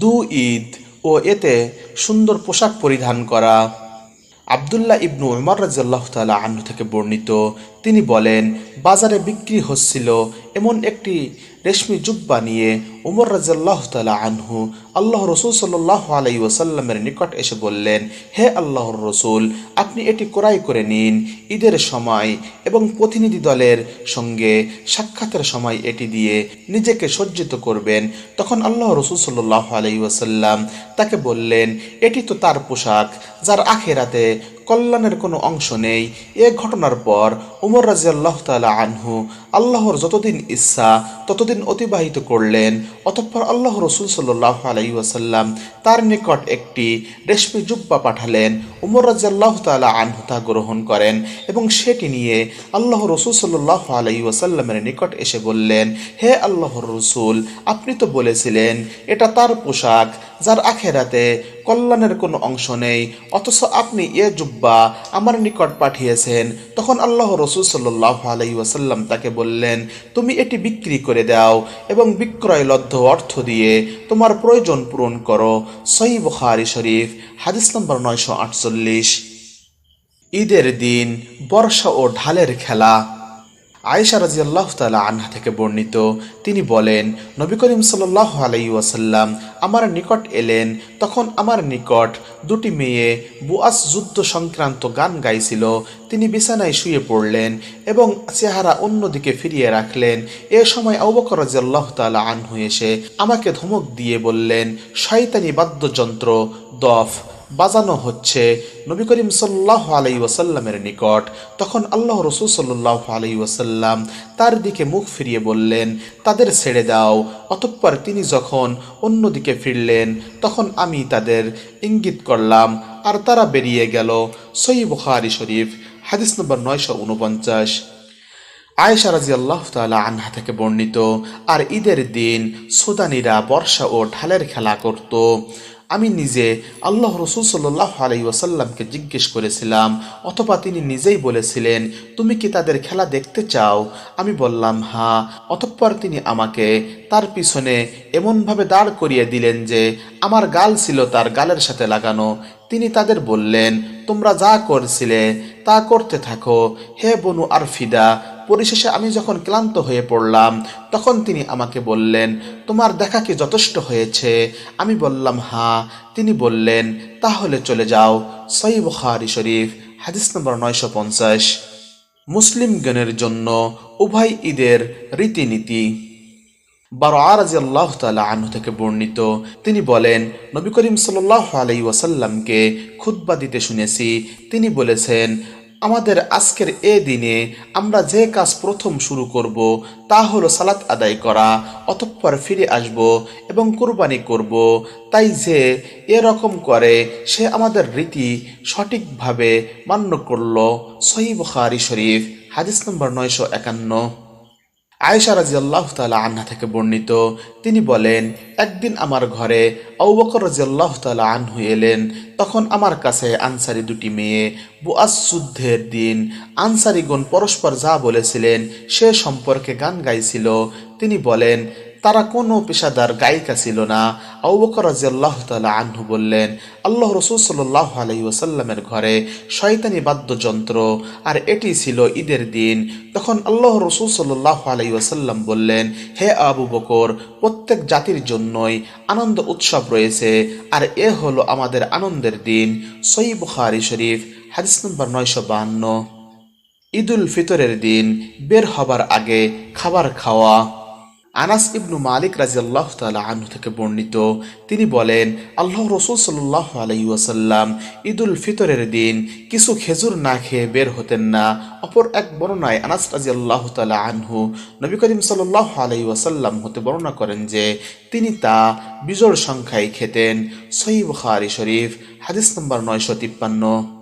দু ঈদ ও এতে সুন্দর পোশাক পরিধান করা। আব্দুল্লাহ ইবনু উমর রাদিয়াল্লাহু তাআলা আনহু থেকে বর্ণিত, তিনি বলেন, বাজারে বিক্রি হচ্ছিল এমন একটি রেশমি জুব্বা নিয়ে উমর রাদিয়াল্লাহু তাআলা আনহু আল্লাহ রসুল সাল্লাল্লাহু আলাইহি ওয়াসাল্লামের নিকট এসে বললেন, হে আল্লাহর রসুল, আপনি এটি ক্রয় করে নিন। ঈদের সময় এবং প্রতিনিধি দলের সঙ্গে সাক্ষাতের সময় এটি দিয়ে নিজেকে সজ্জিত করবেন। তখন আল্লাহ রসুল সাল্লাল্লাহু আলাইহি ওয়াসাল্লাম তাকে বললেন, এটি তো তার পোশাক যার আখিরাতে কল্যাণের কোনো অংশ নেই। এ ঘটনার পর উমর রাদিয়াল্লাহু তাআলা আনহু আল্লাহর যতদিন ইচ্ছা ততদিন অতিবাহিত করলেন। অতঃপর আল্লাহ রসুল সাল্লাল্লাহু আলাইহি ওয়াসাল্লাম তার নিকট একটি রেশমি জুব্বা পাঠালেন। উমর রাদিয়াল্লাহু তাআলা আনহু তা গ্রহণ করেন এবং সেটি নিয়ে আল্লাহ রসুল সাল্লাল্লাহু আলাইহি ওয়াসাল্লামের নিকট এসে বললেন, হে আল্লাহর রসুল, আপনি তো বলেছিলেন এটা তার পোশাক যার আখেরাতে কল্যাণের কোনো অংশ নেই, অথচ আপনি এ জুব্বা আমার নিকট পাঠিয়েছেন। তখন আল্লাহ রসুল সাল্লাল্লাহু আলাইহি ওয়াসাল্লাম তাকে বললেন, তুমি এটি বিক্রি করে দাও এবং বিক্রয়লব্ধ অর্থ দিয়ে তোমার প্রয়োজন পূরণ করো। সহিহ বুখারী শরীফ, হাদিস নম্বর 948। ঈদের দিন বর্ষা ও ঢালের খেলা। আয়েশা রাদিয়াল্লাহু তাআলা আনহা থেকে বর্ণিত, তিনি বলেন, নবী করিম সাল্লাল্লাহু আলাইহি ওয়াসাল্লাম আমার নিকট এলেন। তখন আমার নিকট দুটি মেয়ে বুআস যুদ্ধ সংক্রান্ত গান গাইছিল। তিনি বিছানায় শুয়ে পড়লেন এবং চেহারা অন্যদিকে ফিরিয়ে রাখলেন। এ সময় আবু বকর রাদিয়াল্লাহু তাআলা আনহু এসে আমাকে ধমক দিয়ে বললেন, শয়তানি বাদ্যযন্ত্র দফ বাজানো হচ্ছে নবী করিম সাল্লাল্লাহু আলাইহি ওয়াসাল্লামের নিকট। তখন আল্লাহ রসুল সাল্লাল্লাহু আলাইহি ওয়াসাল্লাম তার দিকে মুখ ফিরিয়ে বললেন, তাদের ছেড়ে দাও। অতঃপর তিনি যখন অন্যদিকে ফিরলেন তখন আমি তাদের ইঙ্গিত করলাম আর তারা বেরিয়ে গেল। সহিহ বুখারী শরীফ, হাদিস নম্বর 949। আয়েশা রাদিয়াল্লাহু তাআলা আনহা থেকে বর্ণিত, আর ঈদের দিন সুদানিরা বর্ষা ও ঢালের খেলা করত। আমি নিজে আল্লাহ রসুল সাল্লাল্লাহু আলাইহি ওয়াসাল্লামকে জিজ্ঞেস করেছিলাম, অথবা তিনি নিজেই বলেছিলেন, তুমি কি তাদের খেলা দেখতে চাও? আমি বললাম, হ্যাঁ। অতঃপর তিনি আমাকে তার পিছনে এমনভাবে দাঁড় করিয়ে দিলেন যে আমার গাল ছিল তার গালের সাথে লাগানো। তিনি তাদের বললেন, তোমরা যা করছিলে তা করতে থাকো, হে বনু আরফিদা। পরিশেষে আমি যখন ক্লান্ত হয়ে পড়লাম তখন তিনি আমাকে বললেন, তোমার দেখা কি যথেষ্ট হয়েছে? আমি বললাম, হ্যাঁ। তিনি বললেন, তাহলে চলে যাও। সহিহ বুখারী শরীফ, হাদিস নম্বর 950। মুসলিমগণের জন্য উভয় ঈদের রীতিনীতি। বারআ রাদিয়াল্লাহু তাআলা আনহু থেকে বর্ণিত, তিনি বলেন, নবী করিম সাল্লাল্লাহু আলাইহি ওয়াসাল্লামকে খুতবা দিতে শুনেছি। তিনি বলেছেন, আমাদের আজকের এ দিনে আমরা যে কাজ প্রথম শুরু করব তা হলো সালাত আদায় করা, অতঃপর ফিরে আসব এবং কুরবানি করব। তাই যে এরকম করে সে আমাদের রীতি সঠিকভাবে মান্য করল। সহিহ বুখারী শরীফ, হাদিস নম্বর 951। আয়েশা রাদিয়াল্লাহু তাআলা আনহা থেকে বর্ণিত, তিনি বলেন, একদিন আমার ঘরে আবু বকর রাদিয়াল্লাহু তাআলা আনহু এলেন। তখন আমার কাছে আনসারী দুটি মেয়ে বুআস যুদ্ধের দিন আনসারীগণ পরস্পর যা বলেছিলেন সে সম্পর্কে গান গাইছিল। তিনি বলেন, তারা কোনো পেশাদার গায়িকা ছিল না। আবু বকর রাদিয়াল্লাহু তাআলা আনহু বললেন, আল্লাহ রসুল সাল্লাল্লাহু আলাইহি ওয়াসাল্লামের ঘরে শয়তানি বাদ্যযন্ত্র, আর এটি ছিল ঈদের দিন। তখন আল্লাহ রসুল সাল্লাল্লাহু আলাইহি ওয়াসাল্লাম বললেন, হে আবু বকর, প্রত্যেক জাতির জন্যই আনন্দ উৎসব রয়েছে, আর এ হলো আমাদের আনন্দের দিন। সহিহ বুখারী শরীফ, হাদিস নম্বর 952। ঈদুল ফিতরের দিন বের হবার আগে খাবার খাওয়া। আনাস ইবনু মালিক রাদিয়াল্লাহু তাআলা আনহু থেকে বর্ণিত, তিনি বলেন, আল্লাহ রসুল সাল্লাল্লাহু আলাইহি ওয়াসাল্লাম ঈদুল ফিতরের দিন কিছু খেজুর না খেয়ে বের হতেন না। অপর এক বর্ণনায় আনাস রাদিয়াল্লাহু তাআলা আনহু নবী করিম সাল্লাল্লাহু আলাইহি ওয়াসাল্লাম হতে বর্ণনা করেন যে তিনি তা বিজোড় সংখ্যায় খেতেন। সহিহ বুখারী শরীফ, হাদিস নম্বর 953।